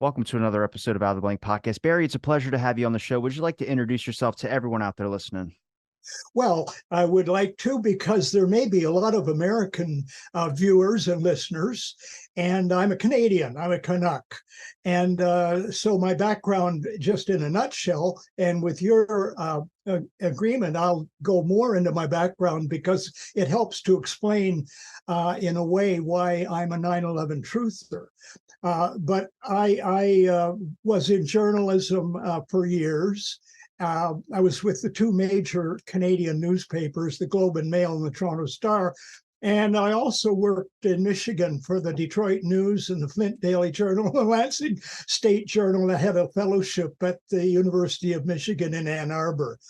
Welcome to another episode of Out of the Blank Podcast. Barry, it's a pleasure to have you on the show. Would you like to introduce yourself to everyone out there listening? Well, I would like to because there may be a lot of American viewers and listeners, and I'm a Canadian, I'm a Canuck. And so my background, just in a nutshell, and with your agreement, I'll go more into my background because it helps to explain in a way why I'm a 9/11 truther. But I was in journalism for years. I was with the two major Canadian newspapers, the Globe and Mail and the Toronto Star. And I also worked in Michigan for the Detroit News and the Flint Daily Journal, the Lansing State Journal. I had a fellowship at the University of Michigan in Ann Arbor.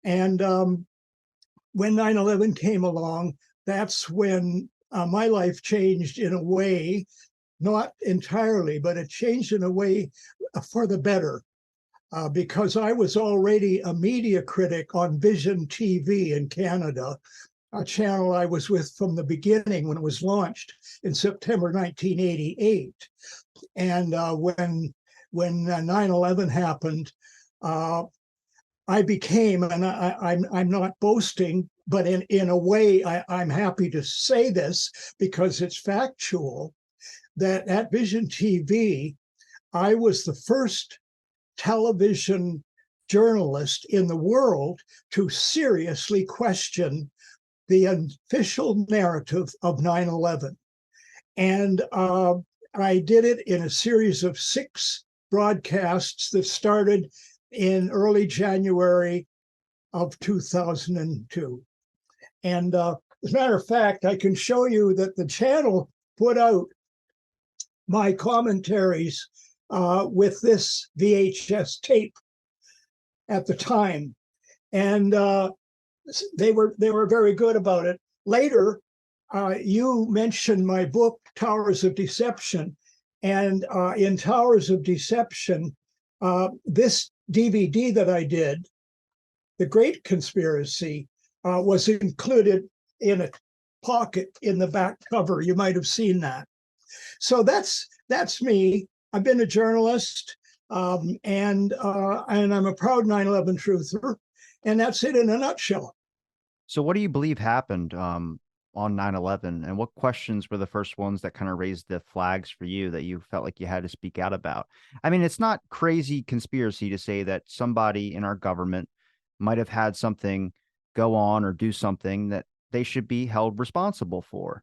And when 9/11 came along, that's when my life changed in a way, not entirely, but it changed in a way for the better. Because I was already a media critic on Vision TV in Canada, a channel I was with from the beginning when it was launched in September 1988. And when 9/11 happened, I became, and I'm not boasting, but in a way, I'm happy to say this because it's factual, that at Vision TV, I was the first television journalist in the world to seriously question the official narrative of 9/11. And I did it in a series of 6 broadcasts that started in early January of 2002. And as a matter of fact, I can show you that the channel put out my commentaries with this VHS tape at the time, and they were very good about it. Later, you mentioned my book Towers of Deception, and in Towers of Deception, this DVD that I did, The Great Conspiracy, was included in a pocket in the back cover. You might have seen that. So that's me. I've been a journalist, and I'm a proud 9/11 truther, and that's it in a nutshell. So, what do you believe happened on 9/11, and what questions were the first ones that kind of raised the flags for you that you felt like you had to speak out about? I mean, it's not crazy conspiracy to say that somebody in our government might have had something go on or do something that they should be held responsible for.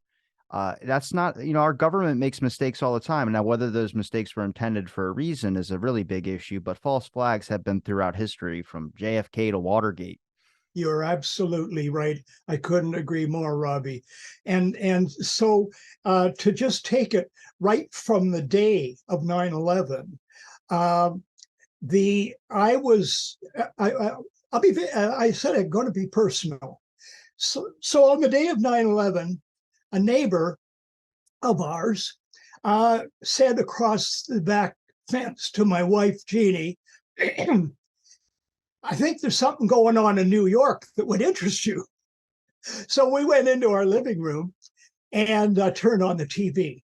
That's not, our government makes mistakes all the time. Now, whether those mistakes were intended for a reason is a really big issue, but false flags have been throughout history from JFK to Watergate. You're absolutely right. I couldn't agree more, Robbie. And so to just take it right from the day of 9/11, uh, the I was I said I'm going to be personal. So on the day of 9/11, a neighbor of ours said across the back fence to my wife, Jeannie, I think there's something going on in New York that would interest you. So we went into our living room and turned on the TV.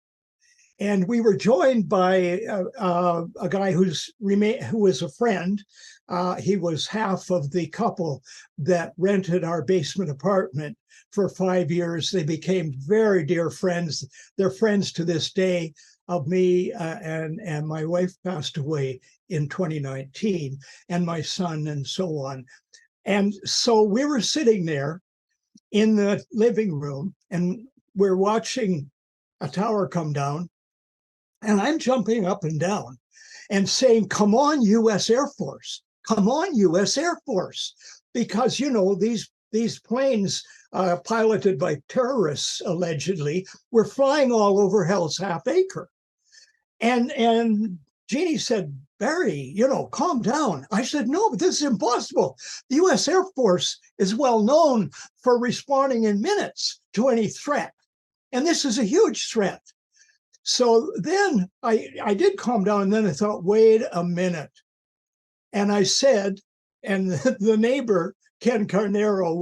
And we were joined by a guy who was a friend. He was half of the couple that rented our basement apartment for 5 years. They became very dear friends. They're friends to this day of me, and my wife passed away in 2019, and my son, and so on. And so we were sitting there in the living room, and we're watching a tower come down, and I'm jumping up and down and saying, "Come on, U.S. Air Force. Come on, U.S. Air Force." Because, these planes piloted by terrorists, allegedly, were flying all over Hell's Half Acre. And Jeannie said, "Barry, calm down." I said, "No, but this is impossible. The U.S. Air Force is well known for responding in minutes to any threat. And this is a huge threat." So then I did calm down, and then I thought, wait a minute. And I said, and the neighbor, Ken Carnero,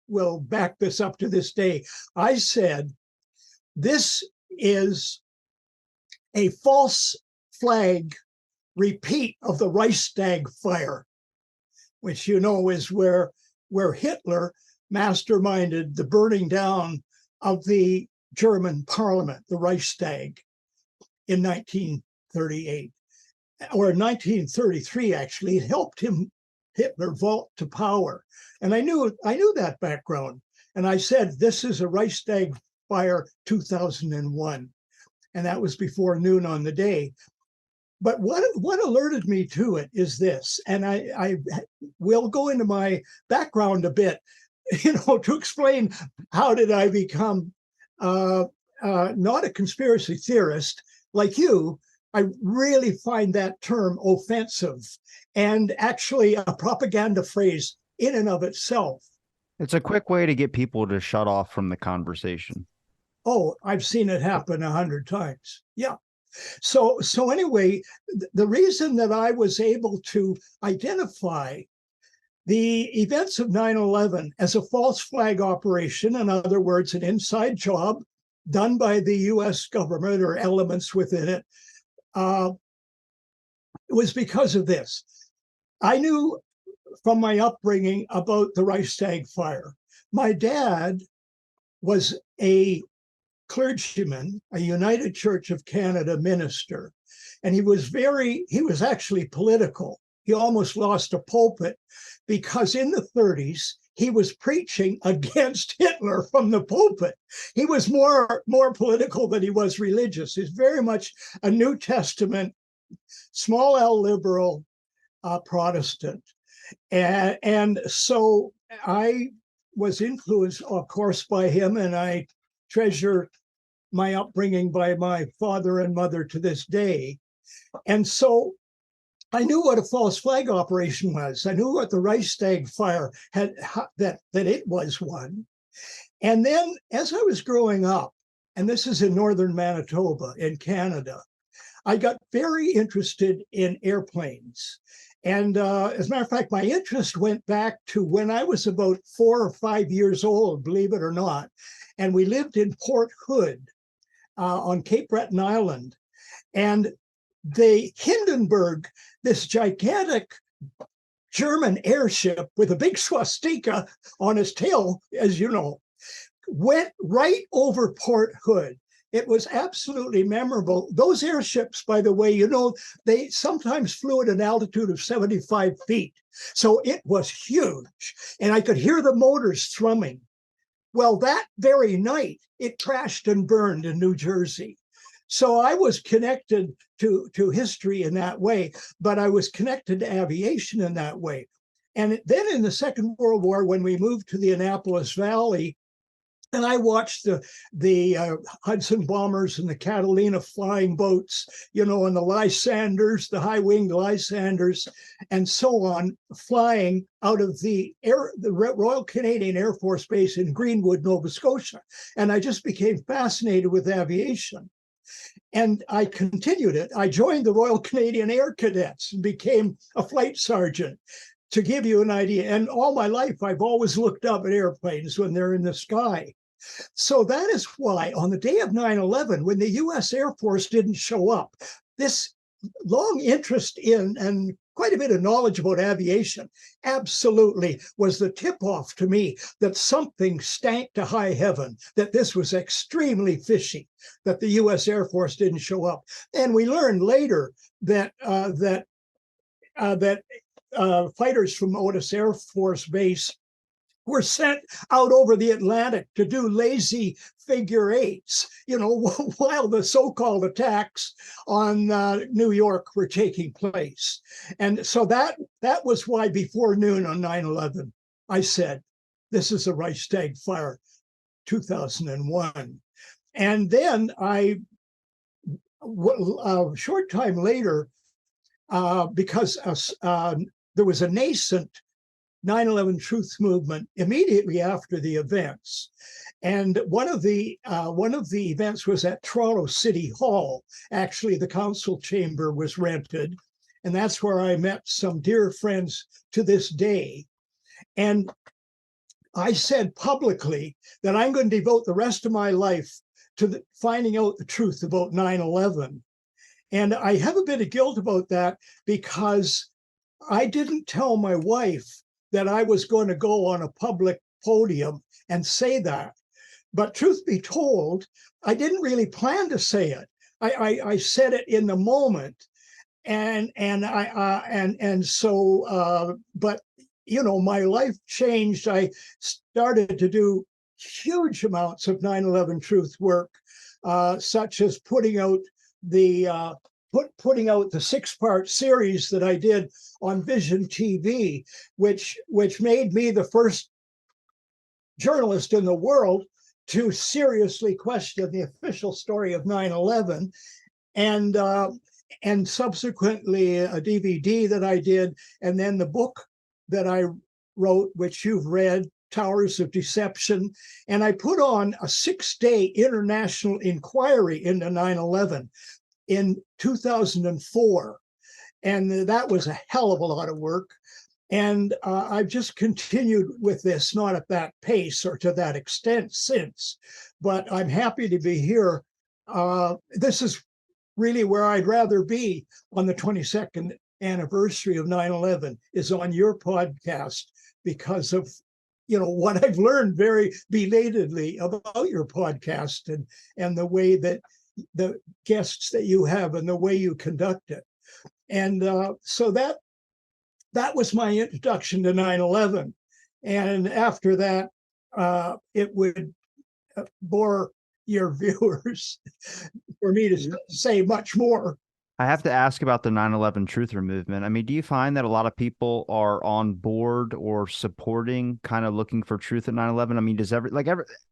will back this up to this day. I said, "This is a false flag repeat of the Reichstag fire, which you know is where Hitler masterminded the burning down of the German parliament, the Reichstag, in 1938 or 1933. Actually, it helped Hitler vault to power, and I knew that background, and I said, "This is a Reichstag fire 2001," and that was before noon on the day. But what alerted me to it is this, and I will go into my background a bit, to explain how did I become not a conspiracy theorist like you. I really find that term offensive and actually a propaganda phrase in and of itself. It's a quick way to get people to shut off from the conversation. Oh, I've seen it happen 100 times. Yeah. So anyway, the reason that I was able to identify the events of 9/11 as a false flag operation, in other words, an inside job done by the US government or elements within it, was because of this. I knew from my upbringing about the Reichstag fire. My dad was a clergyman, a United Church of Canada minister, and he was actually political. He almost lost a pulpit because in the 30s he was preaching against Hitler from the pulpit. He was more political than he was religious. He's very much a New Testament, small L liberal Protestant. And so I was influenced, of course, by him, and I treasure my upbringing by my father and mother to this day. And so I knew what a false flag operation was. I knew what the Reichstag fire had, that it was one. And then as I was growing up, and this is in northern Manitoba in Canada, I got very interested in airplanes. And as a matter of fact, my interest went back to when I was about 4 or 5 years old, believe it or not. And we lived in Port Hood on Cape Breton Island. And the Hindenburg, this gigantic German airship with a big swastika on its tail, as you know, went right over Port Hood. It was absolutely memorable. Those airships, by the way, they sometimes flew at an altitude of 75 feet. So it was huge. And I could hear the motors thrumming. Well, that very night, it crashed and burned in New Jersey. So I was connected to history in that way, but I was connected to aviation in that way. And then in the Second World War, when we moved to the Annapolis Valley, and I watched the Hudson bombers and the Catalina flying boats, and the Lysanders, the high-winged Lysanders, and so on, flying out of the Royal Canadian Air Force Base in Greenwood, Nova Scotia. And I just became fascinated with aviation. And I continued it. I joined the Royal Canadian Air Cadets and became a flight sergeant, to give you an idea. And all my life, I've always looked up at airplanes when they're in the sky. So that is why on the day of 9/11, when the US Air Force didn't show up, this long interest in and quite a bit of knowledge about aviation absolutely was the tip-off to me that something stank to high heaven, that this was extremely fishy, that the US Air Force didn't show up. And we learned later that fighters from Otis Air Force Base were sent out over the Atlantic to do lazy figure eights, while the so-called attacks on New York were taking place. And so that was why before noon on 9/11, I said, this is a Reichstag fire 2001. And then a short time later, because there was a nascent 9/11 truth movement immediately after the events. And one of the events was at Toronto City Hall. Actually, the council chamber was rented. And that's where I met some dear friends to this day. And I said publicly that I'm going to devote the rest of my life to finding out the truth about 9/11. And I have a bit of guilt about that because I didn't tell my wife that I was going to go on a public podium and say that. But truth be told, I didn't really plan to say it. I said it in the moment, and so but my life changed. I started to do huge amounts of 9/11 truth work, such as putting out the 6-part series that I did on Vision TV, which made me the first journalist in the world to seriously question the official story of 9/11, and subsequently a DVD that I did, and then the book that I wrote, which you've read, Towers of Deception. And I put on a 6-day international inquiry into 9/11 in 2004. And that was a hell of a lot of work. And I've just continued with this, not at that pace or to that extent since, but I'm happy to be here. This is really where I'd rather be on the 22nd anniversary of 9/11, is on your podcast, because of what I've learned very belatedly about your podcast, and the way that the guests that you have and the way you conduct it. And so that was my introduction to 9/11. And after that, it would bore your viewers for me to say much more. I have to ask about the 9/11 truther movement. I mean, do you find that a lot of people are on board or supporting, kind of looking for truth at 9/11? I mean,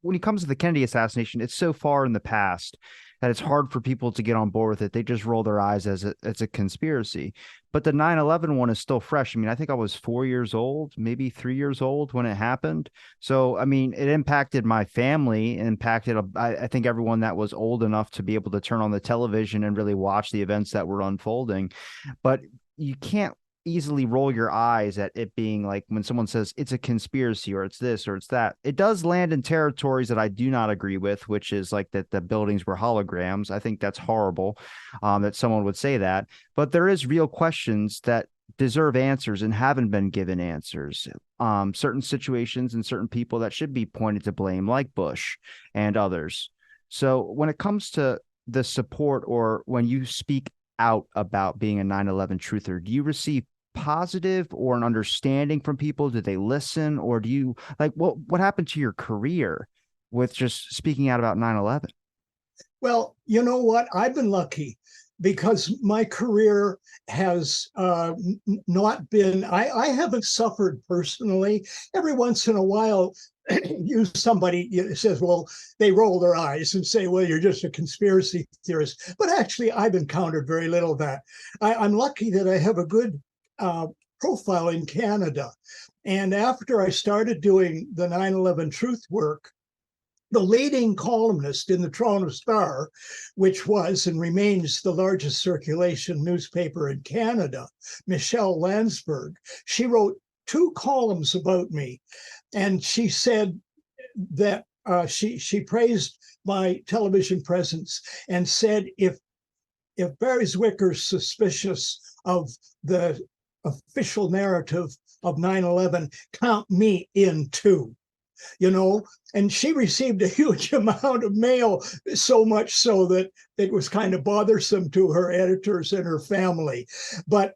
when it comes to the Kennedy assassination, it's so far in the past that it's hard for people to get on board with it. They just roll their eyes as it's a conspiracy. But the 9/11 one is still fresh. I mean, I think I was 4 years old, maybe 3 years old when it happened. So, I mean, it impacted my family, impacted, I think, everyone that was old enough to be able to turn on the television and really watch the events that were unfolding. But you can't easily roll your eyes at it being like, when someone says it's a conspiracy or it's this or it's that. It does land in territories that I do not agree with, which is like that the buildings were holograms. I think that's horrible, that someone would say that. But there is real questions that deserve answers and haven't been given answers. Certain situations and certain people that should be pointed to blame, like Bush and others. So when it comes to the support, or when you speak out about being a 9/11 truther, do you receive positive or an understanding from people? Do they listen? Or do you, like, what happened to your career with just speaking out about 9/11? Well, you know what? I've been lucky because my career has not been, I haven't suffered personally. Every once in a while, somebody says, well, they roll their eyes and say, well, you're just a conspiracy theorist. But actually, I've encountered very little of that. I'm lucky that I have a good profile in Canada. And after I started doing the 9/11 truth work, the leading columnist in the Toronto Star, which was and remains the largest circulation newspaper in Canada, Michelle Landsberg, she wrote 2 columns about me. And she said that she praised my television presence and said, if Barrie Zwicker's suspicious of the official narrative of 9/11, count me in too. And she received a huge amount of mail, so much so that it was kind of bothersome to her editors and her family. But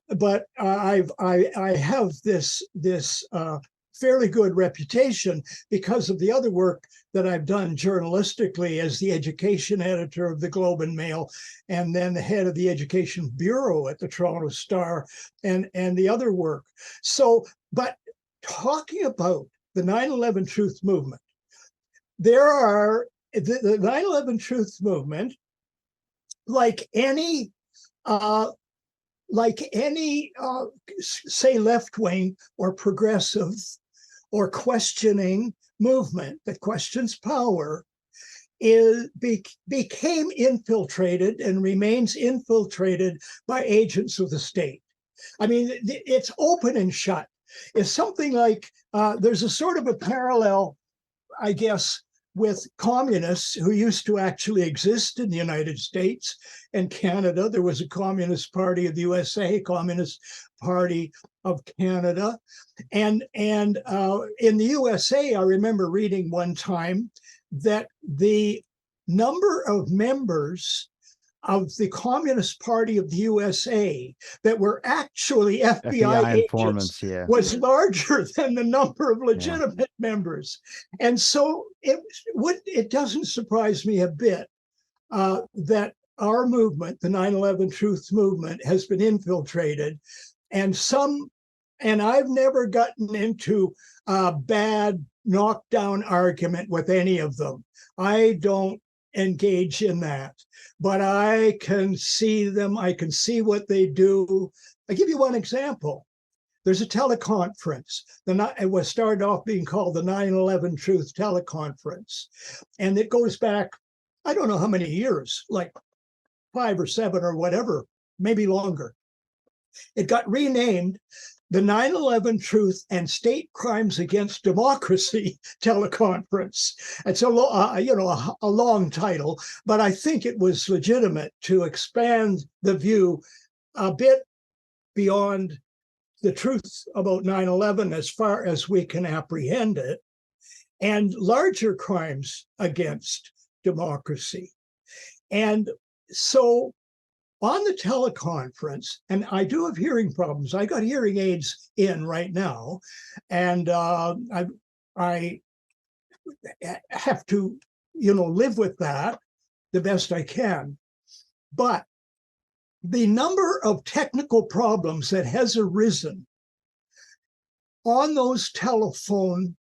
I have this fairly good reputation because of the other work that I've done journalistically as the education editor of the Globe and Mail, and then the head of the education bureau at the Toronto Star, and the other work. So, but talking about the 9/11 truth movement, there are the 9/11 truth movement, like any say left wing or progressive or questioning movement that questions power, became infiltrated and remains infiltrated by agents of the state. I mean, it's open and shut. It's something like there's a sort of a parallel, I guess, with communists who used to actually exist in the United States and Canada. There was a Communist Party of the USA, Communist Party of Canada. And in the USA, I remember reading one time that the number of members of the Communist Party of the USA that were actually FBI FBI agents informants, yeah. was larger than the number of Yeah. legitimate members. And so it doesn't surprise me a bit that our movement, the 9/11 Truth Movement, has been infiltrated. And I've never gotten into a bad knockdown argument with any of them. I don't engage in that, but I can see them. I can see what they do. I'll give you one example. There's a teleconference. It was started off being called the 9/11 Truth Teleconference. And it goes back, I don't know how many years, like 5 or 7 or whatever, maybe longer. It got renamed the 9/11 Truth and State Crimes Against Democracy Teleconference. It's a long title, but I think it was legitimate to expand the view a bit beyond the truth about 9/11 as far as we can apprehend it, and larger crimes against democracy. And so on the teleconference, and I do have hearing problems. I got hearing aids in right now, and I have to, live with that the best I can. But the number of technical problems that has arisen on those telephone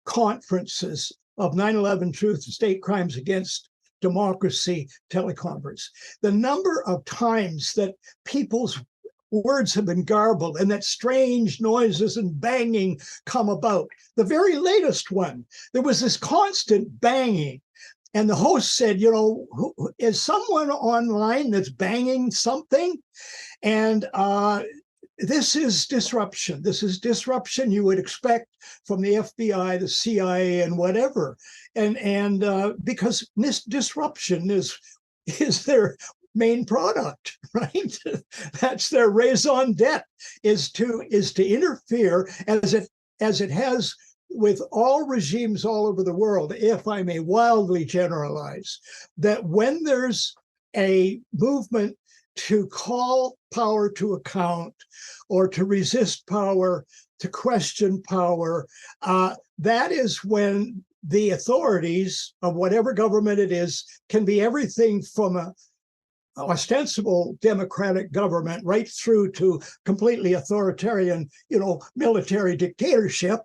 conferences of 9/11 Truth and State Crimes Against Democracy teleconference, the number of times that people's words have been garbled and that strange noises and banging come about. The very latest one, there was this constant banging. And the host said, is someone online that's banging something? And this is disruption. This is disruption you would expect from the FBI, the CIA, and whatever. And because this disruption is their main product, right? That's their raison d'etre, is to interfere, as it has with all regimes all over the world, if I may wildly generalize, that when there's a movement to call power to account or to resist power, to question power, that is when the authorities of whatever government it is can be everything from a ostensible democratic government right through to completely authoritarian, military dictatorship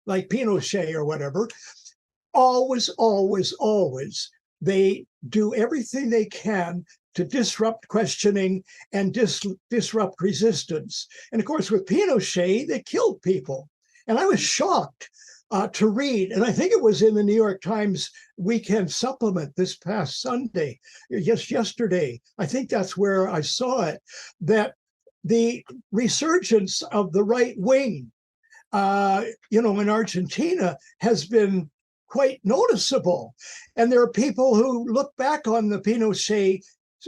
like Pinochet or whatever. Always, always, always, they do everything they can to disrupt questioning and disrupt resistance. And of course, with Pinochet, they killed people. And I was shocked to read, and I think it was in the New York Times weekend supplement this past Sunday, just yesterday, I think that's where I saw it, that the resurgence of the right wing, in Argentina has been quite noticeable. And there are people who look back on the Pinochet,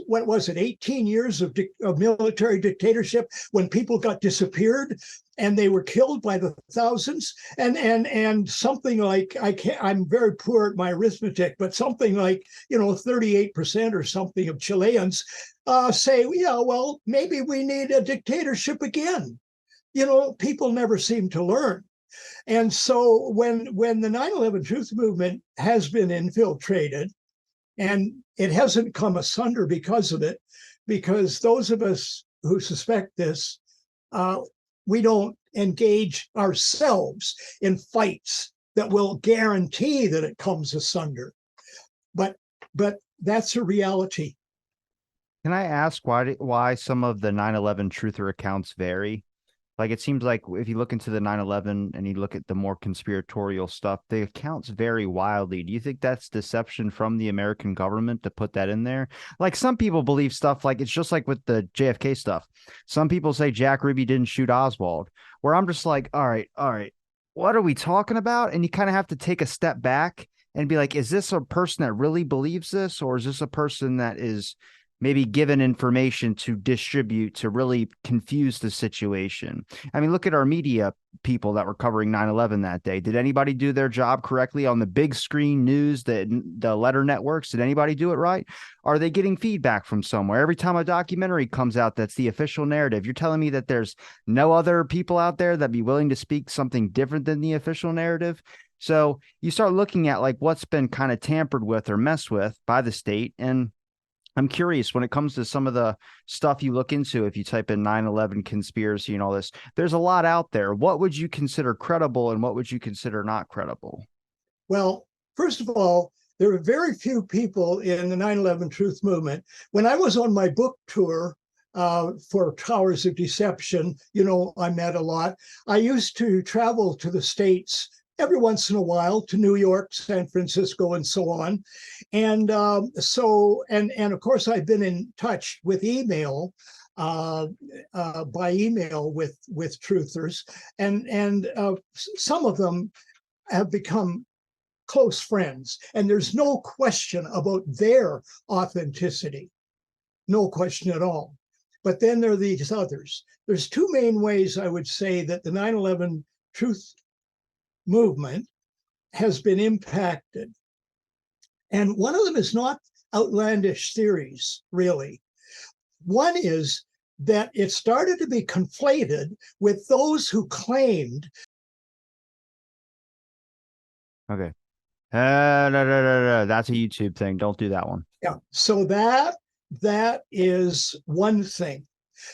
what was it, 18 years of military dictatorship, when people got disappeared and they were killed by the thousands, and something like, I'm very poor at my arithmetic, but something like 38% or something of Chileans say, yeah, well, maybe we need a dictatorship again. People never seem to learn. And so when the 9/11 Truth Movement has been infiltrated, and it hasn't come asunder because of it, because those of us who suspect this, we don't engage ourselves in fights that will guarantee that it comes asunder. But that's a reality. Can I ask why some of the 9/11 truther accounts vary? Like, it seems like if you look into the 9/11 and you look at the more conspiratorial stuff, the accounts vary wildly. Do you think that's deception from the American government to put that in there? Like, some people believe stuff like, it's just like with the JFK stuff. Some people say Jack Ruby didn't shoot Oswald, where I'm just like, all right, what are we talking about? And you kind of have to take a step back and be like, is this a person that really believes this, or is this a person that is maybe given information to distribute to really confuse the situation? I mean, look at our media people that were covering 9/11 that day. Did anybody do their job correctly on the big screen news, the letter networks? Did anybody do it right? Are they getting feedback from somewhere? Every time a documentary comes out that's the official narrative, you're telling me that there's no other people out there that be willing to speak something different than the official narrative? So you start looking at like what's been kind of tampered with or messed with by the state. And I'm curious when it comes to some of the stuff you look into, if you type in 9/11 conspiracy and all this, there's a lot out there. What would you consider credible and what would you consider not credible? Well, first of all, there are very few people in the 9/11 truth movement. When I was on my book tour for Towers of Deception, I met a lot. I used to travel to the States every once in a while to New York, San Francisco, and so on. And and of course, I've been in touch with email, by email with truthers, and some of them have become close friends, and there's no question about their authenticity, no question at all. But then there are these others. There's two main ways I would say that the 9/11 truth movement has been impacted. And one of them is not outlandish theories, really. One is that it started to be conflated with those who claimed. Okay. That's a YouTube thing. Don't do that one. Yeah. So that is one thing.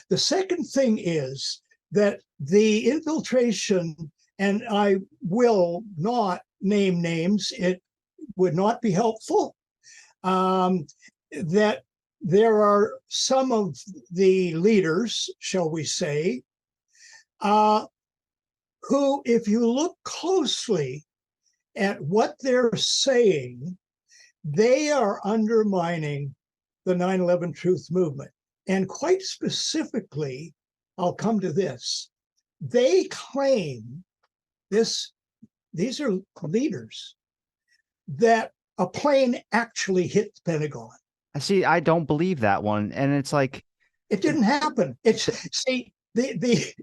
The second thing is that the infiltration, and I will not name names, it would not be helpful, that there are some of the leaders, shall we say, who, if you look closely at what they're saying, they are undermining the 9/11 truth movement. And quite specifically, I'll come to this. They claim these are leaders, that a plane actually hit the Pentagon. I see. I don't believe that one. And it's like, It didn't happen.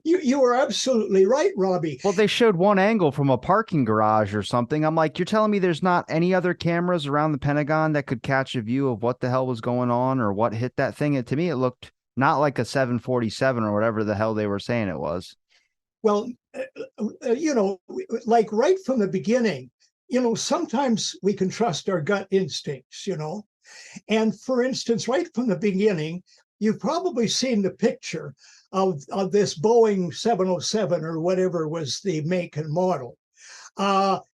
You are absolutely right, Robbie. well, they showed one angle from a parking garage or something. I'm like, you're telling me there's not any other cameras around the Pentagon that could catch a view of what the hell was going on or what hit that thing? To me, it looked not like a 747 or whatever the hell they were saying it was. Well, like right from the beginning, sometimes we can trust our gut instincts, And for instance, right from the beginning, you've probably seen the picture of this Boeing 707 or whatever was the make and model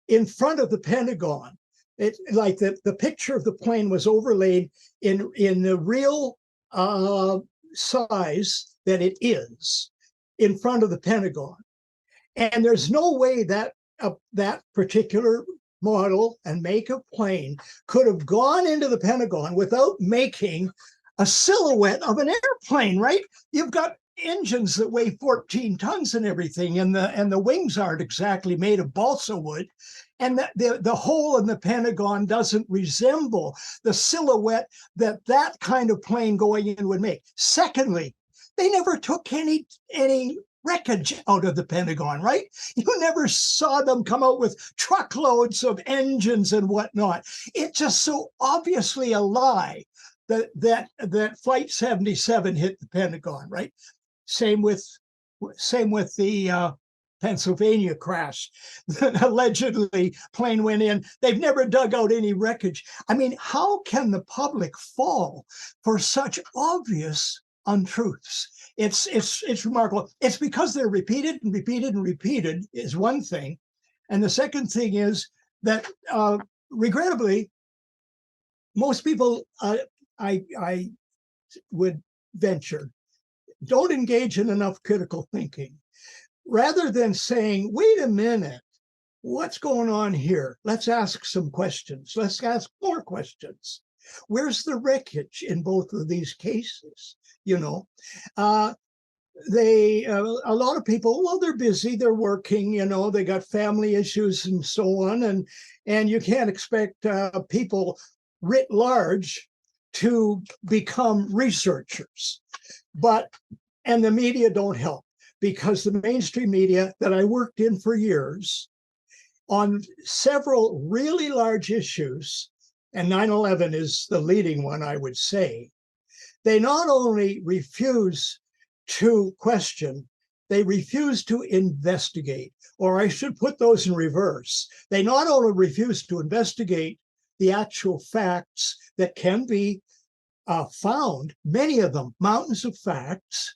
in front of the Pentagon. It like the picture of the plane was overlaid in the real size that it is in front of the Pentagon. And there's no way that that particular model and make of plane could have gone into the Pentagon without making a silhouette of an airplane, right? You've got engines that weigh 14 tons and everything, and the wings aren't exactly made of balsa wood, and the hole in the Pentagon doesn't resemble the silhouette that kind of plane going in would make. Secondly, they never took any wreckage out of the Pentagon, right? You never saw them come out with truckloads of engines and whatnot. It's just so obviously a lie that Flight 77 hit the Pentagon, right? Same with the Pennsylvania crash. Allegedly, plane went in. They've never dug out any wreckage. I mean, how can the public fall for such obvious untruths? It's remarkable. It's because they're repeated and repeated and repeated is one thing, and the second thing is that regrettably, most people I would venture don't engage in enough critical thinking. Rather than saying, wait a minute, what's going on here? Let's ask some questions. Let's ask more questions. Where's the wreckage in both of these cases? a lot of people, well, they're busy, they're working, they got family issues and so on, and you can't expect people writ large to become researchers. But and the media don't help, because the mainstream media that I worked in for years on several really large issues, and 9/11 is the leading one, I would say, they not only refuse to question, they refuse to investigate. Or I should put those in reverse. They not only refuse to investigate the actual facts that can be found, many of them, mountains of facts,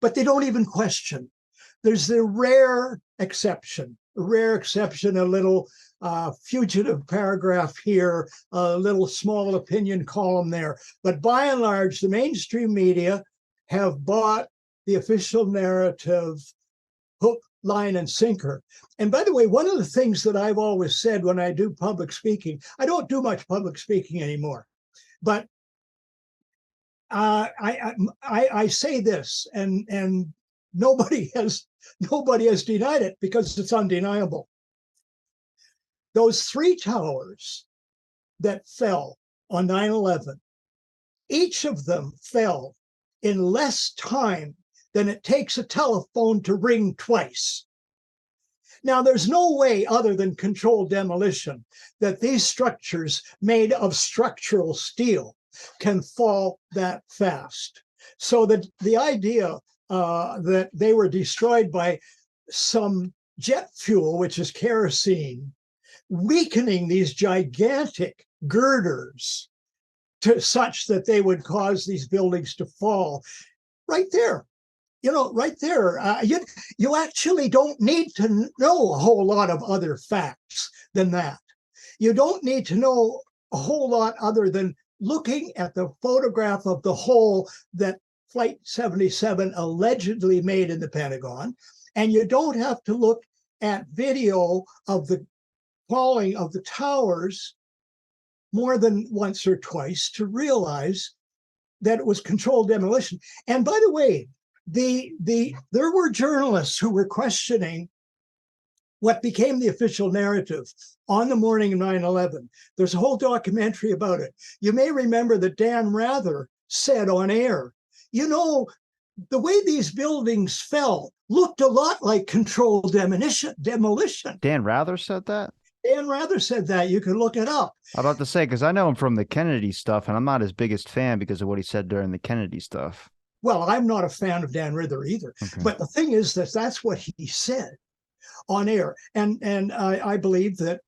but they don't even question. There's the rare exception, a little fugitive paragraph here, a little small opinion column there. But by and large, the mainstream media have bought the official narrative hook, line, and sinker. And by the way, one of the things that I've always said when I do public speaking, I don't do much public speaking anymore, but I say this, and nobody has denied it, because it's undeniable. Those three towers that fell on 9/11, each of them fell in less time than it takes a telephone to ring twice. Now, there's no way other than controlled demolition that these structures made of structural steel can fall that fast. So that the idea that they were destroyed by some jet fuel, which is kerosene, weakening these gigantic girders to such that they would cause these buildings to fall, right there, right there. You actually don't need to know a whole lot of other facts than that. You don't need to know a whole lot other than looking at the photograph of the hole that Flight 77 allegedly made in the Pentagon. And you don't have to look at video of the falling of the towers more than once or twice to realize that it was controlled demolition. And by the way, there were journalists who were questioning what became the official narrative on the morning of 9/11. There's a whole documentary about it. You may remember that Dan Rather said on air, the way these buildings fell looked a lot like controlled demolition. Dan Rather said that? Dan Rather said that. You can look it up. I'm about to say, because I know him from the Kennedy stuff, and I'm not his biggest fan because of what he said during the Kennedy stuff. Well, I'm not a fan of Dan Rather either. Okay. But the thing is that that's what he said on air. And I believe that,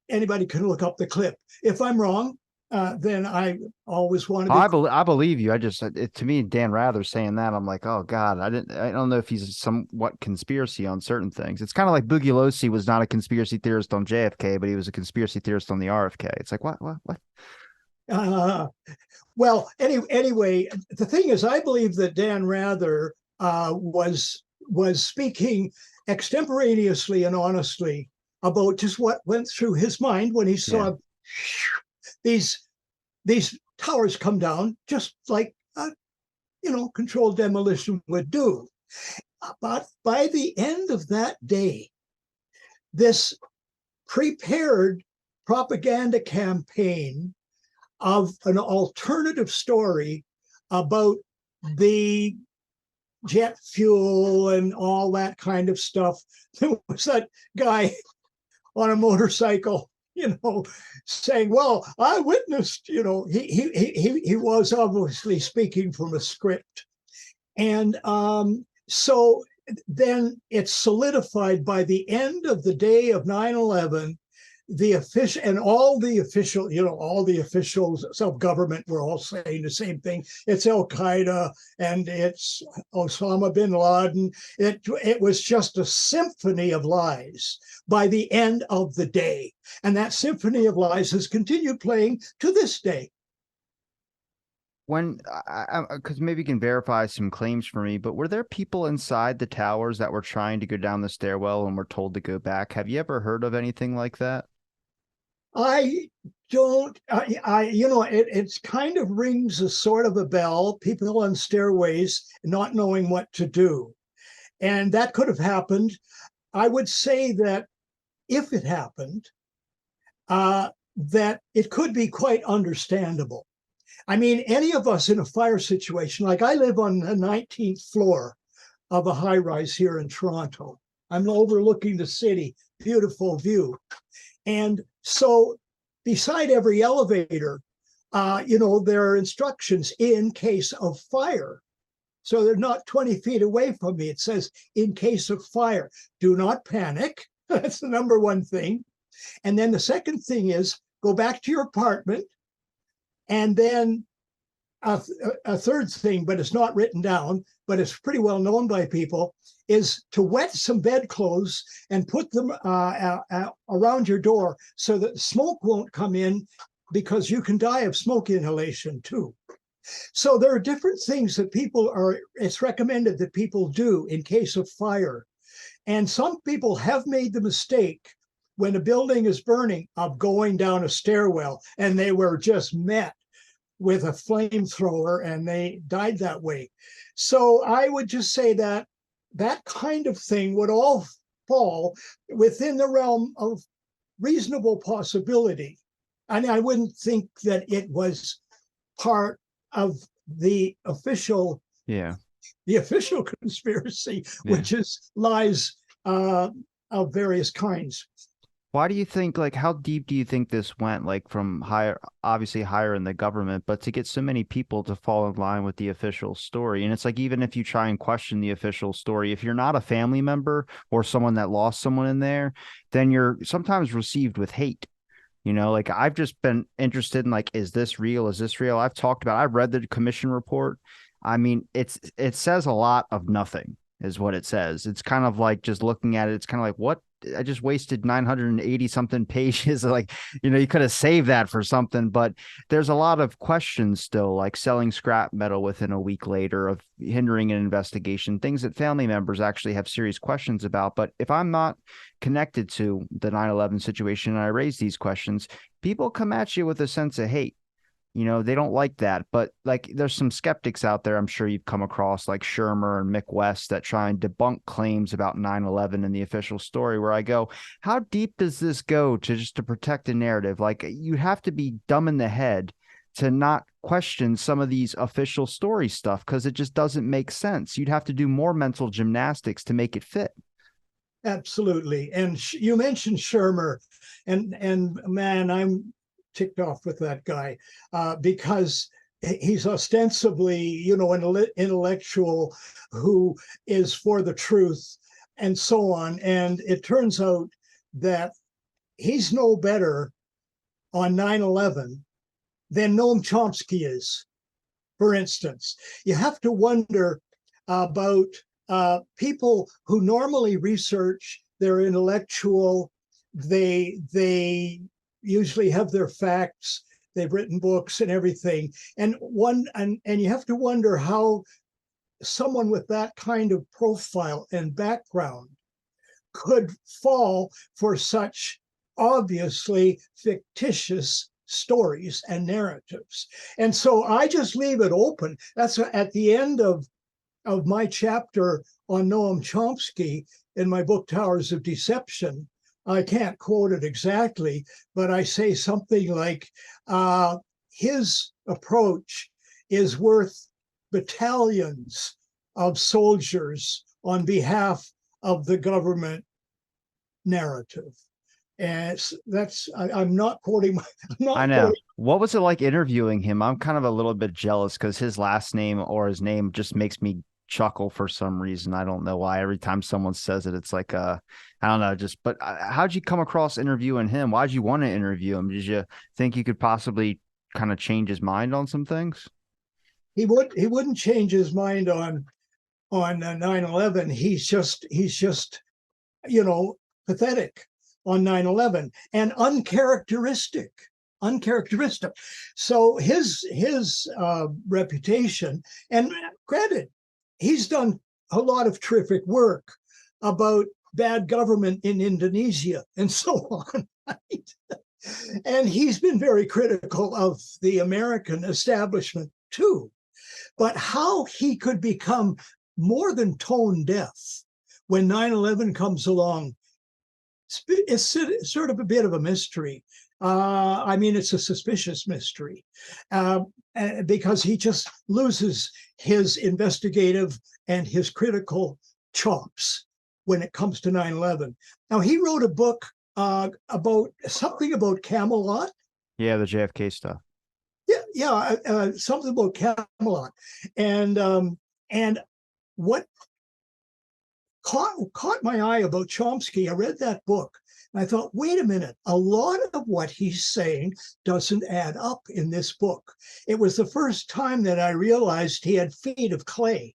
anybody can look up the clip. If I'm wrong, then I always want to be. I believe you. To me, Dan Rather saying that, I'm like, oh God, I don't know if he's somewhat conspiracy on certain things. It's kind of like Boogie Losi was not a conspiracy theorist on JFK, but he was a conspiracy theorist on the RFK. It's like, what? Well, anyway, the thing is, I believe that Dan Rather was speaking extemporaneously and honestly about just what went through his mind when he saw these towers come down, just like controlled demolition would do. But by the end of that day, this prepared propaganda campaign of an alternative story about the jet fuel and all that kind of stuff. There was that guy on a motorcycle, saying, "Well, I witnessed." He was obviously speaking from a script, and so then it's solidified by the end of the day of 9/11. The official and all the officials of government were all saying the same thing. It's Al Qaeda and it's Osama bin Laden. It was just a symphony of lies by the end of the day. And that symphony of lies has continued playing to this day. Because maybe you can verify some claims for me, but were there people inside the towers that were trying to go down the stairwell and were told to go back? Have you ever heard of anything like that? I don't, you know, it's kind of rings a sort of a bell, people on stairways not knowing what to do. And that could have happened. I would say that if it happened, that it could be quite understandable. I mean, any of us in a fire situation, like I live on the 19th floor of a high rise here in Toronto. I'm overlooking the city, beautiful view. And so beside every elevator, you know, there are instructions in case of fire. So they're not 20 feet away from me. It says, in case of fire, do not panic. That's the number one thing. And then the second thing is go back to your apartment. And then a third thing, but it's not written down, but it's pretty well known by people, is to wet some bedclothes and put them around your door so that smoke won't come in, because you can die of smoke inhalation too. So there are different things that it's recommended that people do in case of fire. And some people have made the mistake when a building is burning of going down a stairwell, and they were just met with a flamethrower and they died that way. So I would just say that that kind of thing would all fall within the realm of reasonable possibility. And I wouldn't think that it was part of the official Yeah. conspiracy, Yeah. which is lies of various kinds. Why do you think, like, how deep do you think this went, like, from higher, obviously higher in the government, but to get so many people to fall in line with the official story? And it's like, even if you try and question the official story, if you're not a family member or someone that lost someone in there, then you're sometimes received with hate. You know, like, I've just been interested in, like, is this real? Is this real? I've read the commission report. I mean, it says a lot of nothing is what it says. It's kind of like, just looking at it, it's kind of like, what? I just wasted 980 something pages. Like, you could have saved that for something, but there's a lot of questions still, like selling scrap metal within a week later, of hindering an investigation, things that family members actually have serious questions about. But if I'm not connected to the 9/11 situation and I raise these questions, people come at you with a sense of hate. They don't like that. But, like, there's some skeptics out there, I'm sure you've come across, like Shermer and Mick West, that try and debunk claims about 9/11 in the official story, where I go, how deep does this go to protect a narrative? Like, you have to be dumb in the head to not question some of these official story stuff, because it just doesn't make sense. You'd have to do more mental gymnastics to make it fit. Absolutely. And you mentioned Shermer, and man, I'm ticked off with that guy because he's ostensibly, an intellectual who is for the truth and so on. And it turns out that he's no better on 9/11 than Noam Chomsky is, for instance. You have to wonder about people who normally research, they're intellectual, they usually have their facts, they've written books and everything. And you have to wonder how someone with that kind of profile and background could fall for such obviously fictitious stories and narratives. And so I just leave it open. That's at the end of my chapter on Noam Chomsky in my book, Towers of Deception. I can't quote it exactly, but I say something like, his approach is worth battalions of soldiers on behalf of the government narrative. And I'm not quoting I'm I not know. quoting. What was it like interviewing him? I'm kind of a little bit jealous because his last name, or his name, just makes me chuckle for some reason. I don't know why. Every time someone says it, it's like, I don't know, just, but how'd you come across interviewing him? Why'd you want to interview him? Did you think you could possibly kind of change his mind on some things? He wouldn't change his mind on 9/11. He's just pathetic on 9/11 and uncharacteristic. So his reputation, and granted, he's done a lot of terrific work about bad government in Indonesia and so on. Right? And he's been very critical of the American establishment too. But how he could become more than tone deaf when 9/11 comes along, it's sort of a bit of a mystery. I mean, it's a suspicious mystery because he just loses his investigative and his critical chops when it comes to 9/11. Now, he wrote a book about something about Camelot. Yeah, the JFK stuff. Yeah, something about Camelot, and what caught my eye about Chomsky. I read that book and I thought, wait a minute, a lot of what he's saying doesn't add up in this book. It was the first time that I realized he had feet of clay,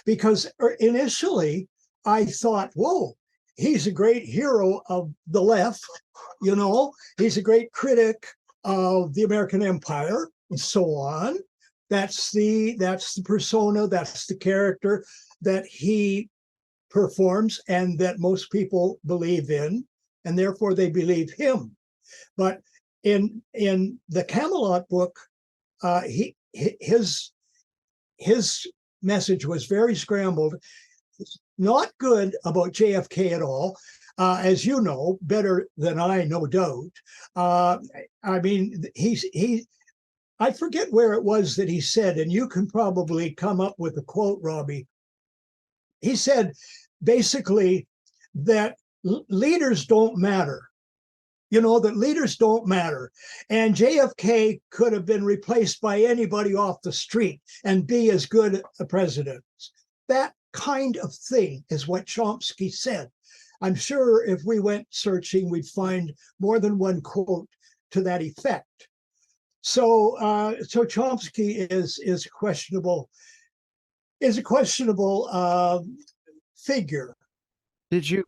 because initially I thought, whoa, he's a great hero of the left, he's a great critic of the American empire and so on. That's the persona, that's the character that he performs and that most people believe in, and therefore they believe him. But in the Camelot book, his message was very scrambled, not good about JFK at all. As you know, better than I, no doubt. I mean, I forget where it was that he said, and you can probably come up with a quote, Robbie. He said basically that leaders don't matter, that leaders don't matter. And JFK could have been replaced by anybody off the street and be as good a president. That kind of thing is what Chomsky said. I'm sure if we went searching, we'd find more than one quote to that effect. So Chomsky is questionable. Is a questionable figure. Did you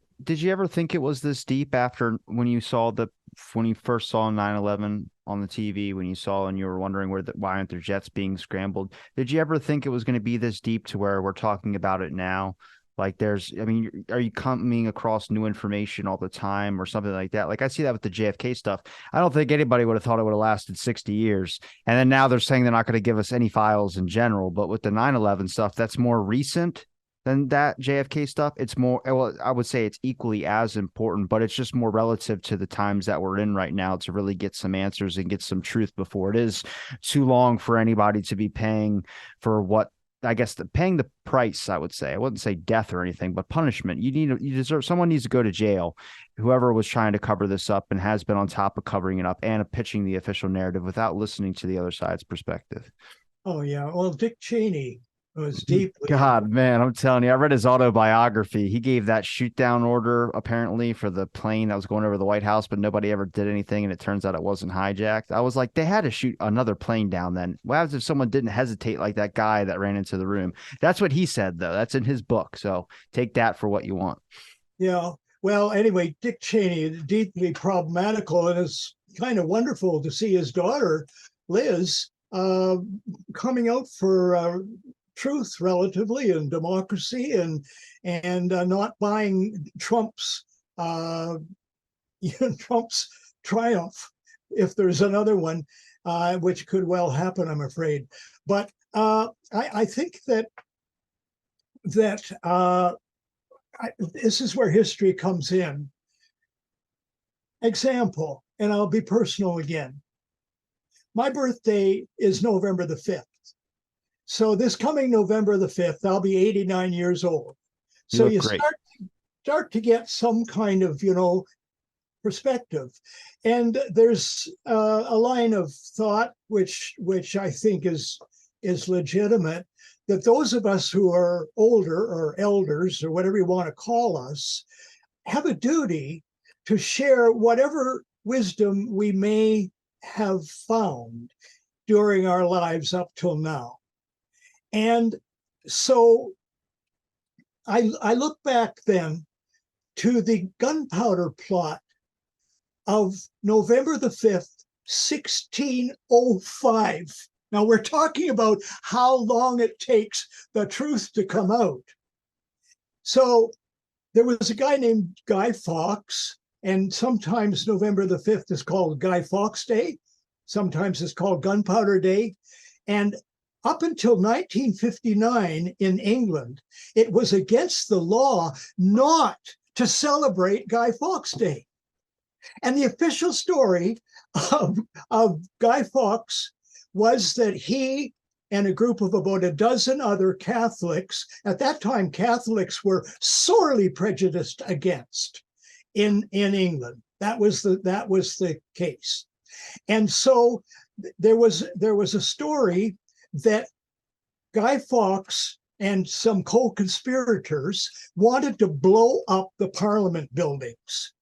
ever think it was this deep after when you first saw 9/11 on the TV, when you saw and you were wondering why aren't there jets being scrambled? Did you ever think it was going to be this deep to where we're talking about it now? Like are you coming across new information all the time or something like that? Like I see that with the JFK stuff. I don't think anybody would have thought it would have lasted 60 years. And then now they're saying they're not going to give us any files in general. But with the 9/11 stuff, that's more recent than that JFK stuff. It's more, well, I would say it's equally as important, but it's just more relative to the times that we're in right now to really get some answers and get some truth before it is too long for anybody to be paying for what I guess paying the price. I would say I wouldn't say death or anything, but punishment. You deserve. Someone needs to go to jail. Whoever was trying to cover this up and has been on top of covering it up and pitching the official narrative without listening to the other side's perspective. Oh yeah, well, Dick Cheney was deeply. God, man, I'm telling you, I read his autobiography. He gave that shoot down order apparently for the plane that was going over the White House, but nobody ever did anything, and it turns out it wasn't hijacked. I was like, they had to shoot another plane down then. What happens if someone didn't hesitate like that guy that ran into the room? That's what he said, though. That's in his book. So take that for what you want. Yeah. Well, anyway, Dick Cheney is deeply problematical, and it's kind of wonderful to see his daughter, Liz, coming out for truth relatively and democracy and not buying Trump's Trump's triumph, if there's another one, which could well happen, I'm afraid. But I think that this is where history comes in. Example, and I'll be personal again. My birthday is November the 5th. So this coming November the 5th, I'll be 89 years old. You So look you great. start to get some kind of, perspective. And there's a line of thought which I think is legitimate, that those of us who are older or elders or whatever you want to call us have a duty to share whatever wisdom we may have found during our lives up till now. And so I look back then to the gunpowder plot of November the 5th, 1605. Now we're talking about how long it takes the truth to come out. So there was a guy named Guy Fawkes And sometimes November the 5th is called Guy Fawkes Day. Sometimes it's called Gunpowder Day. And up until 1959 in England, it was against the law not to celebrate Guy Fawkes Day. And the official story of Guy Fawkes was that he and a group of about a dozen other Catholics, at that time, Catholics were sorely prejudiced against in England. That was the case. And so there was a story that Guy Fawkes and some co-conspirators wanted to blow up the Parliament buildings.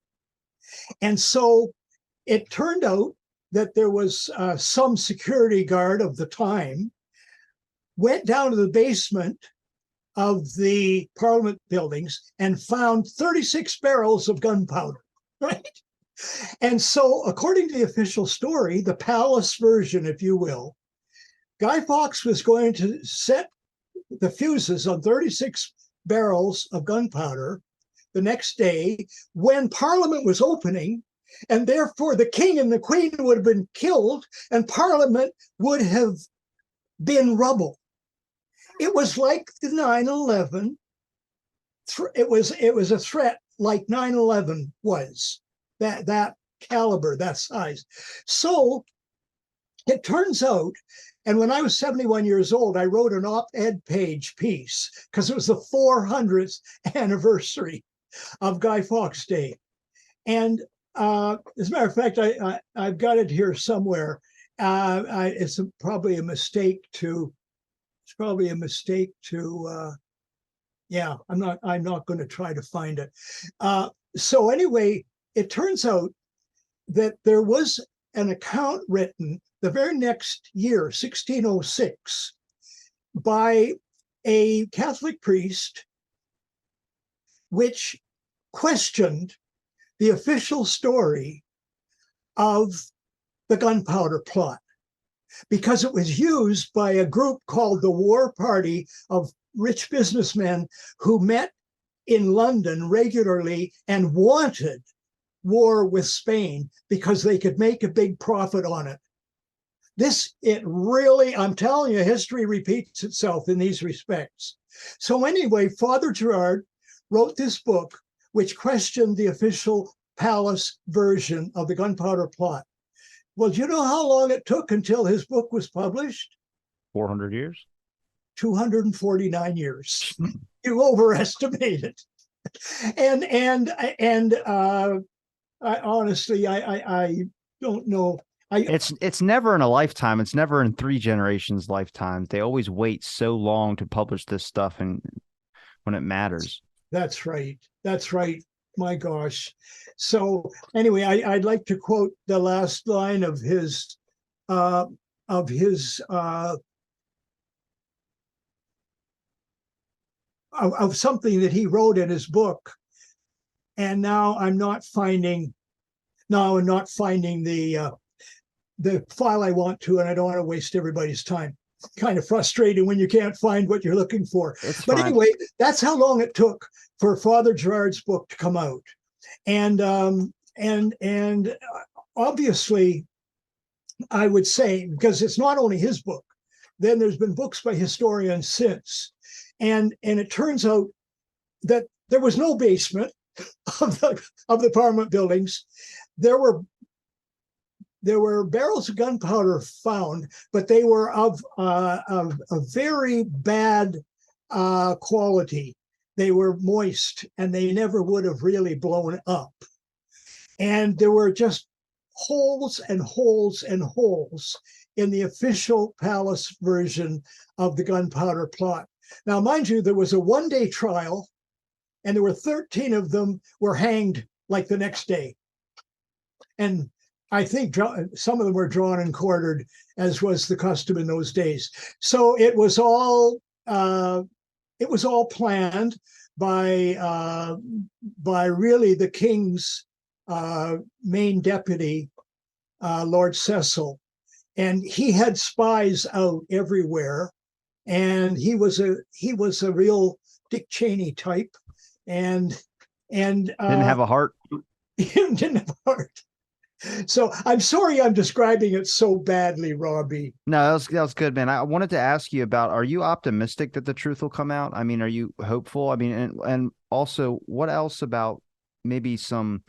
And so it turned out that there was some security guard of the time went down to the basement of the Parliament buildings and found 36 barrels of gunpowder, right? And so, according to the official story, the palace version, if you will, Guy Fawkes was going to set the fuses on 36 barrels of gunpowder the next day when Parliament was opening, and therefore the king and the queen would have been killed and Parliament would have been rubble. It was like the 9/11. It was a threat like 9/11 was, that caliber, that size. So it turns out, and when I was 71 years old, I wrote an op-ed page piece because it was the 400th anniversary of Guy Fawkes Day. And as a matter of fact, I've got it here somewhere. It's probably a mistake to. Yeah, I'm not going to try to find it. So anyway, it turns out that there was an account written the very next year, 1606, by a Catholic priest, which questioned the official story of the gunpowder plot, because it was used by a group called the War Party of rich businessmen who met in London regularly and wanted war with Spain because they could make a big profit on it. I'm telling you, history repeats itself in these respects. So anyway, Father Gerard wrote this book, which questioned the official palace version of the gunpowder plot. Well, do you know how long it took until his book was published? 400 years? 249 years. You overestimate it. And I honestly, I don't know. It's never in a lifetime. It's never in 3 generations' lifetimes. They always wait so long to publish this stuff, and when it matters. That's right. That's right. My gosh. So anyway, I'd like to quote the last line of his of something that he wrote in his book. And now I'm not finding the file I want to, and I don't want to waste everybody's time. Kind of frustrating when you can't find what you're looking for. But anyway, that's how long it took for Father Gerard's book to come out. And obviously, I would say, because it's not only his book, then there's been books by historians since. And it turns out that there was no basement of the Parliament buildings. There were barrels of gunpowder found, but they were of a very bad quality. They were moist, and they never would have really blown up. And there were just holes and holes and holes in the official palace version of the gunpowder plot. Now, mind you, there was a one-day trial, and there were 13 of them were hanged like the next day. And I think some of them were drawn and quartered, as was the custom in those days. So it was all planned by really the king's main deputy, Lord Cecil, and he had spies out everywhere, and he was a real Dick Cheney type, and Didn't have a heart. You didn't part. So I'm sorry I'm describing it so badly, Robbie. No, that was good, man. I wanted to ask you about, are you optimistic that the truth will come out? I mean, are you hopeful? I mean, and also what else about maybe some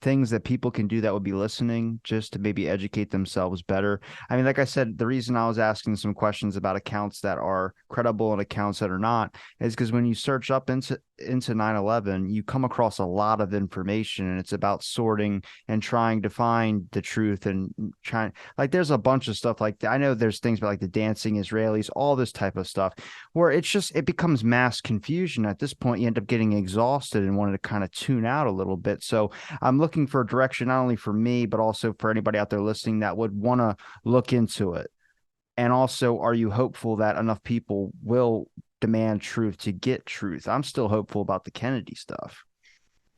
things that people can do that would be listening just to maybe educate themselves better? I mean, like I said, the reason I was asking some questions about accounts that are credible and accounts that are not is because when you search up into 9/11, you come across a lot of information, and it's about sorting and trying to find the truth and trying, like, there's a bunch of stuff like that. I know there's things about like the dancing Israelis, all this type of stuff, where it becomes mass confusion. At this point, you end up getting exhausted and wanting to kind of tune out a little bit. So I'm looking for a direction, not only for me, but also for anybody out there listening that would want to look into it. And also, are you hopeful that enough people will demand truth to get truth? I'm still hopeful about the Kennedy stuff.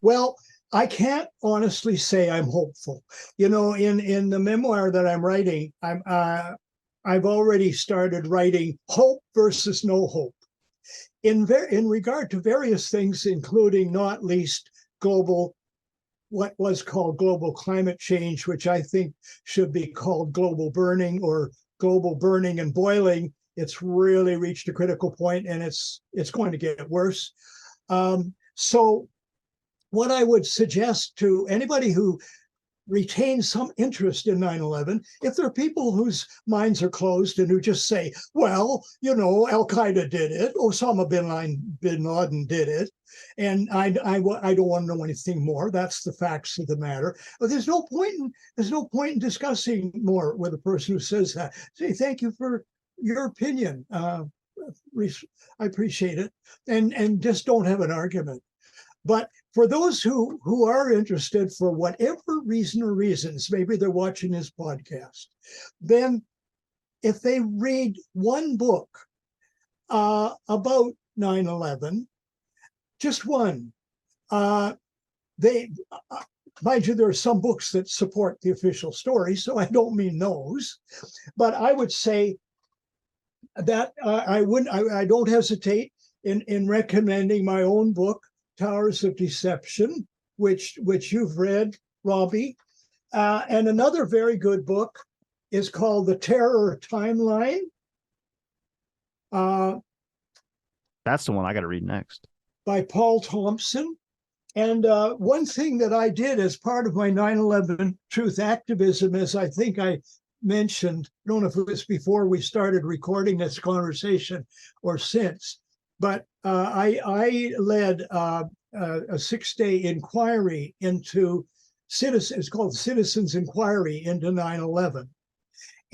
Well, I can't honestly say I'm hopeful. You know, in the memoir that I'm writing, I've already started writing hope versus no hope in regard to various things, including not least global, what was called global climate change, which I think should be called global burning or global burning and boiling. It's really reached a critical point, and it's going to get worse. So what I would suggest to anybody who retains some interest in 9/11, if there are people whose minds are closed and who just say, well, you know, Al Qaeda did it, Osama bin Laden did it, and I don't want to know anything more. That's the facts of the matter. But there's no point in discussing more with a person who says that. Say thank you for your opinion. I appreciate it, and just don't have an argument. But for those who are interested for whatever reason or reasons, maybe they're watching this podcast, then if they read one book about 9/11, just one, they mind you, there are some books that support the official story, so I don't mean those, but I would say that I don't hesitate in recommending my own book, Towers of Deception, which you've read, Robbie. And another very good book is called The Terror Timeline. That's the one I got to read next. By Paul Thompson. And one thing that I did as part of my 9/11 truth activism, as I think I mentioned, I don't know if it was before we started recording this conversation or since, but I led a 6-day inquiry into it's called Citizens Inquiry into 9/11.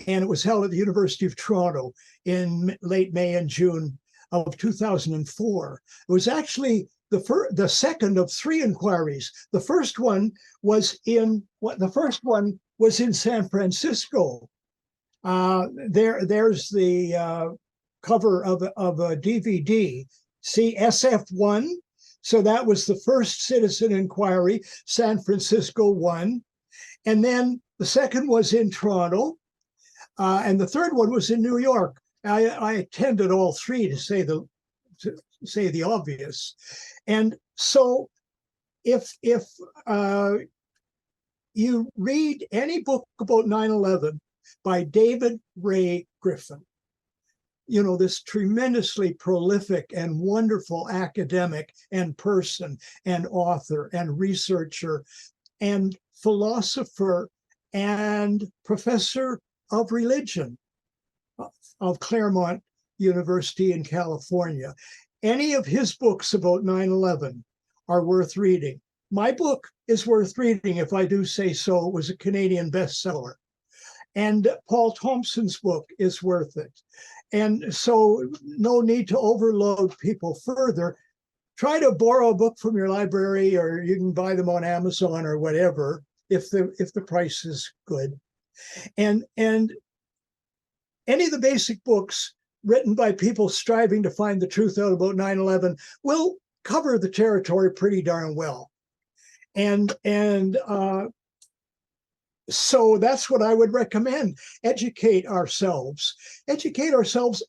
And it was held at the University of Toronto in late May and June of 2004. It was actually the second of 3 inquiries. The first one was in San Francisco. There's the cover of a DVD. See SF1. So that was the first citizen inquiry, San Francisco 1. And then the second was in Toronto. And the third one was in New York. I attended all 3 to say the obvious. And so if you read any book about 9/11 by David Ray Griffin, you know, this tremendously prolific and wonderful academic and person and author and researcher and philosopher and professor of religion of Claremont University in California. Any of his books about 9/11 are worth reading. My book is worth reading, if I do say so. It was a Canadian bestseller. And Paul Thompson's book is worth it. And so no need to overload people further. Try to borrow a book from your library, or you can buy them on Amazon or whatever, if the price is good. And any of the basic books written by people striving to find the truth out about 9/11 will cover the territory pretty darn well. And so that's what I would recommend. Educate ourselves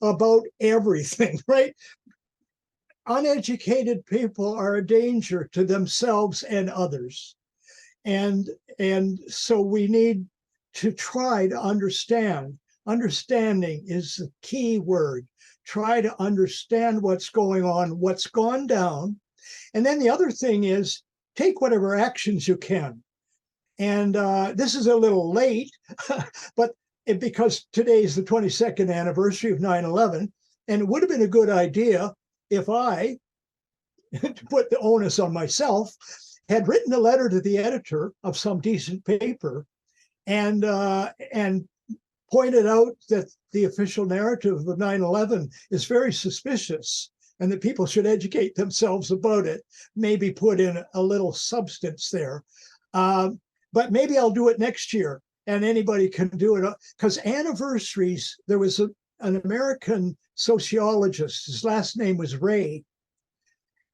about everything, right? Uneducated people are a danger to themselves and others. and and so we need to try to understand. Understanding is the key word. Try to understand what's going on, what's gone down. And then the other thing is take whatever actions you can. And this is a little late, but because today is the 22nd anniversary of 9/11, and it would have been a good idea if I, to put the onus on myself, had written a letter to the editor of some decent paper and pointed out that the official narrative of 9/11 is very suspicious and that people should educate themselves about it, maybe put in a little substance there. But maybe I'll do it next year, and anybody can do it. Because anniversaries, there was an American sociologist, his last name was Ray,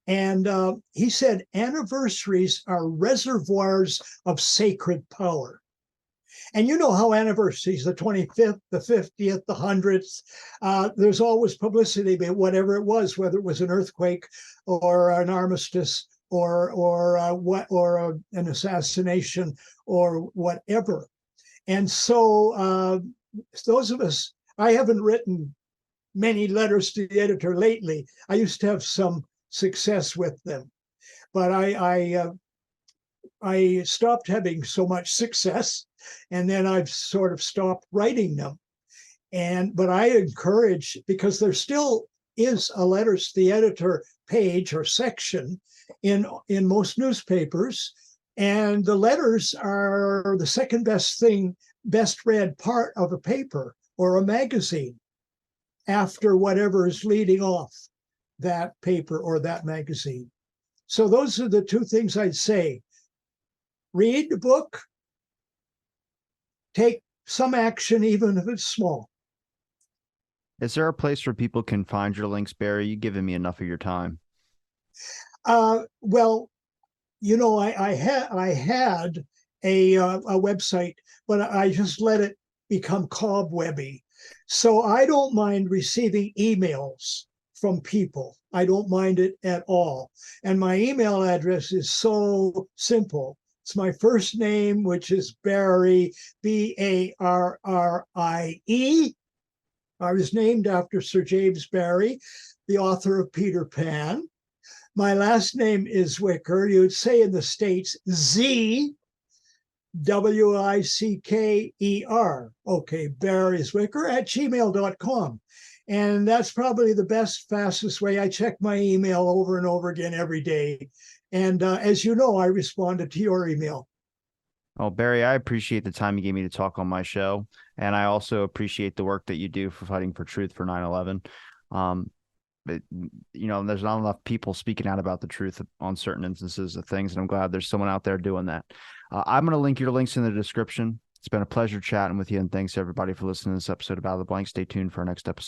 and he said anniversaries are reservoirs of sacred power. And you know how anniversaries, the 25th, the 50th, the 100th, there's always publicity about whatever it was, whether it was an earthquake or an armistice or an assassination or whatever. And so those of us, I haven't written many letters to the editor lately. I used to have some success with them, but I stopped having so much success, and then I've sort of stopped writing them. But I encourage, because there still is a letters to the editor page or section in most newspapers, and the letters are the second best read part of a paper or a magazine after whatever is leading off that paper or that magazine. So those are the two things I'd say. Read the book, take some action, even if it's small. Is there a place where people can find your links, Barrie? You've given me enough of your time. Well, you know, I had a website, but I just let it become cobwebby. So I don't mind receiving emails from people. I don't mind it at all. And my email address is so simple. It's my first name, which is Barrie, Barrie. I was named after Sir James Barrie, the author of Peter Pan. My last name is Zwicker. You'd say in the States, Z Wicker. Okay, Barrie Zwicker at gmail.com. And that's probably the best, fastest way. I check my email over and over again every day. And as you know, I responded to your email. Oh, Barrie, I appreciate the time you gave me to talk on my show. And I also appreciate the work that you do for fighting for truth for 9/11. But, you know, there's not enough people speaking out about the truth on certain instances of things. And I'm glad there's someone out there doing that. I'm going to link your links in the description. It's been a pleasure chatting with you. And thanks everybody for listening to this episode of Out of the Blank. Stay tuned for our next episode.